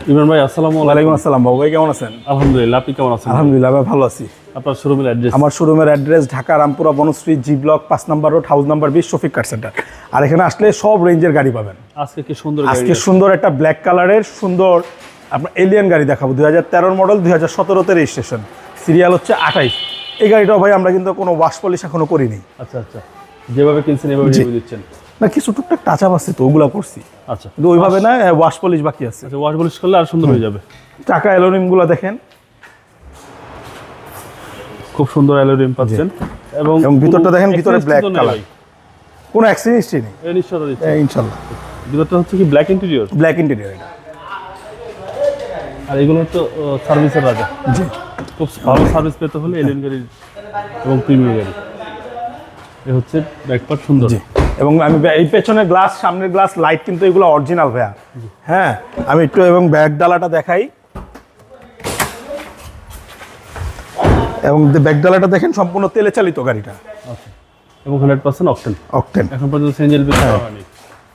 ইমরান ভাই আসসালামু আলাইকুম। ওয়ালাইকুম আসসালাম। বাবু ভাই কেমন আছেন? আলহামদুলিল্লাহ, আপনি কেমন আছেন? আলহামদুলিল্লাহ ভাই, ভালো আছি। আপনার শোরুমের অ্যাড্রেস? আমার শোরুমের address Dhaka Rampura Banasree G block 5 number road, house number 20, Shafiq car centre. আর এখানে আসলে সব রেঞ্জের গাড়ি পাবেন। আজকে কি সুন্দর আজকে সুন্দর একটা ব্ল্যাক কালারের সুন্দর আপনার এলিয়ান গাড়ি দেখাবো। 2013 মডেল, 2017তে রেজিস্ট্রেশন, সিরিয়াল হচ্ছে 28। এই গাড়িটাও ভাই আমরা কিন্তু কোনো ওয়াশ পলিশ এখনো করিনি। আচ্ছা আচ্ছা, যেভাবে কিনছেন এভাবে রিভিউ দিচ্ছেন? না, কিছু টুকটাক টাচ আপ আছে তো, ওগুলা করছি। আচ্ছা, কিন্তু ওইভাবে না, ওয়াশ পলিশ বাকি আছে। আচ্ছা, ওয়াশ পলিশ করলে আর সুন্দর হয়ে যাবে। টাকা অ্যালুমিনিয়ামগুলো দেখেন, খুব সুন্দর অ্যালুমিনিয়াম পাচ্ছেন। এবং ভিতরটা দেখেন, ভিতরে ব্ল্যাক কালার, কোনো অ্যাক্সিডেন্টই নেই এই নিশ্চয়তা দিচ্ছেন ইনশাল্লাহ। ভিতরটা হচ্ছে কি ব্ল্যাক ইন্টেরিয়র? ব্ল্যাক ইন্টেরিয়র এটা। আর এগুলো তো সার্ভিসের রাজা। জি, খুব ভালো সার্ভিস পেতে হলে এলিয়ন গাড়ি এবং প্রিমিয়াম গাড়ি। এ হচ্ছে ব্যাকপার্ট সুন্দর। জি, এবং আমি এই পেছনের গ্লাস, সামনের গ্লাস, লাইট কিন্তু এগুলো অরিজিনাল ভাইয়া। হ্যাঁ, আমি একটু এবং ব্যাক ডালাটা দেখাই, এবং ব্যাক ডালাটা দেখেন, সম্পূর্ণ তেলে চালিত গাড়িটা। আচ্ছা, এবং 100% অকটেন। অকটেন এখন পর্যন্ত সিএনজি বিল করা হয়নি।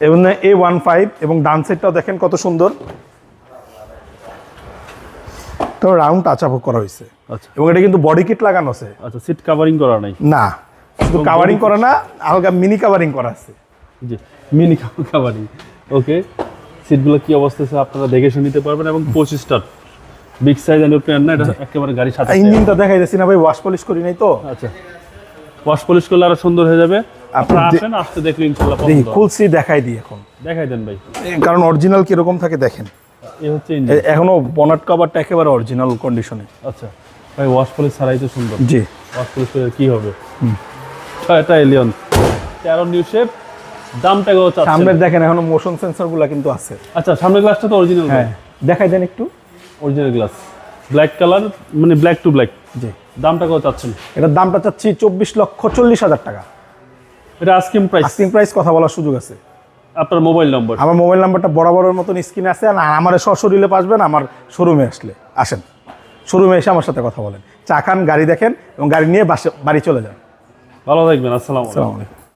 এবং A15, এবং ডান সাইডটাও দেখেন কত সুন্দর, তো রাউন্ড টাচ আপ করা হয়েছে। আচ্ছা এবং এটা কিন্তু বডি কিট লাগানো আছে। আচ্ছা, সিট কাভারিং করা নাই? না, শুধু কাভারিং করা না, হালকা মিনি কাভারিং করা আছে। জি, মিনি কাভারিং। ওকে, সিটগুলো কি অবস্থা আছে আপনারা দেখে শুনে নিতে পারবেন। এবং 25 বিগ সাইজ এন্ড প্ল্যান না, এটা একেবারে গাড়ির সাথে। ইঞ্জিনটা দেখাই যাচ্ছি না ভাই, ওয়াশ পলিশ করি নাই তো। আচ্ছা, ওয়াশ পলিশ করলে আরো সুন্দর হয়ে যাবে। আপনারা আসেন, আসতে দেখলে ইনশাআল্লাহ দেখি পছন্দ হবে। খুলছি, দেখাই দিই এখন, দেখাই দেন ভাই। কারণ অরিজিনাল কিরকম থাকে দেখেন। এই হচ্ছে ইঞ্জিন। এখনো বনেট কভারটা একেবারে অরিজিনাল কন্ডিশনে। আচ্ছা ভাই, ওয়াশ পলিশ ছাড়াই তো সুন্দর। জি, ওয়াশ পলিশ করে কি হবে? এটা এলিয়ন 13 নিউ শেপ, দামটা কত চাচ্ছেন? সামনের দেখেন এখনো মোশন সেন্সর গুলা কিন্তু আছে। আচ্ছা, সামনের গ্লাসটা তো অরিজিনাল। হ্যাঁ, দেখাই দেন একটু। অরিজিনাল গ্লাস, ব্ল্যাক কালার, মানে ব্ল্যাক টু ব্ল্যাক। জি, দামটা কত চাচ্ছেন? এটার দামটা চাচ্ছি 24,40,000 টাকা। এটা আস্কিং প্রাইস। আস্কিং প্রাইস, কথা বলার সুযোগ আছে। আপনার মোবাইল নম্বর? আমার মোবাইল নাম্বারটা বরাবরের মতন স্ক্রিনে আছে। আর আমার সশরীরে পাসবেন, আমার শোরুমে আসেন, শোরুমে এসে আমার সাথে কথা বলেন, চা খান, গাড়ি দেখেন, এবং গাড়ি নিয়ে বাড়ি চলে যান। ভালো থাকবেন। আসসালামু আলাইকুম। আসসালামু আলাইকুম।